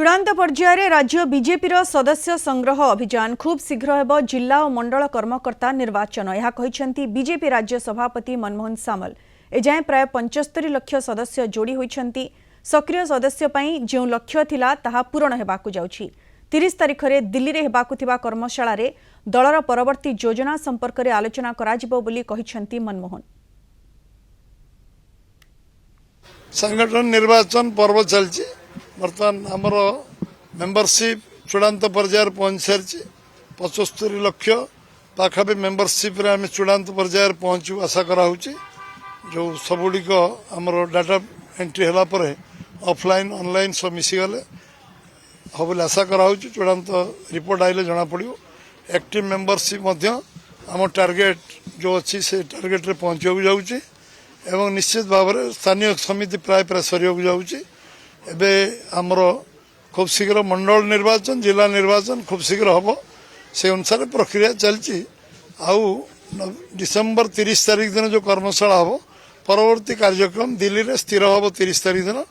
चूड़ांत पर्यायर राज्य बीजेपी सदस्य संग्रह अभियान खूब शीघ्र हेब जिला और मंडल कर्मकर्ता निर्वाचन यह कहते बीजेपी राज्य सभापति मनमोहन सामल एजाएं प्राय 75 लाख सदस्य जोड़ी होती सक्रिय सदस्य जो लक्ष्य थिला ताहा पूरण हेबाकु जाउछि 30 तारिख में दिल्ली में हेबाकु थिबा कर्मशाला रे दलर परवर्ती योजना संपर्क में आलोचना कराजिबो बोली कहिसेंती मनमोहन। संगठन निर्वाचन पर्व चलछि बर्तमान आमर मेंबरशिप चूड़ांत पर्यायर पहुंच सारी 75 लाख पाखापि मेंबरशिप रे आम चूड़ांत पर्यायर पहुंचू आशा कराऊँगी जो सबुड़िक आमर डाटा एंट्री होला परे ऑफलाइन ऑनलाइन सब मिसीगले हम बोले आशा कराऊँगी चूड़ांत रिपोर्ट आइले जना पड़ो एक्टिव मेंबरशिप आम टार्गेट जो अच्छी से टार्गेट रे पहुंचू जाऊँगी एवं निश्चित भाव में स्थानीय समिति प्राय प्राय सरिया जाऊँगी एबे आमर खूब शीघ्र मंडल निर्वाचन जिला निर्वाचन खूब शीघ्र हम से अनुसार प्रक्रिया चलती आउ डिसेम्बर 30 तारिख दिन जो कर्मशाला हम परवर्ती कार्यक्रम दिल्ली में स्थिर हम 30 तारिख दिन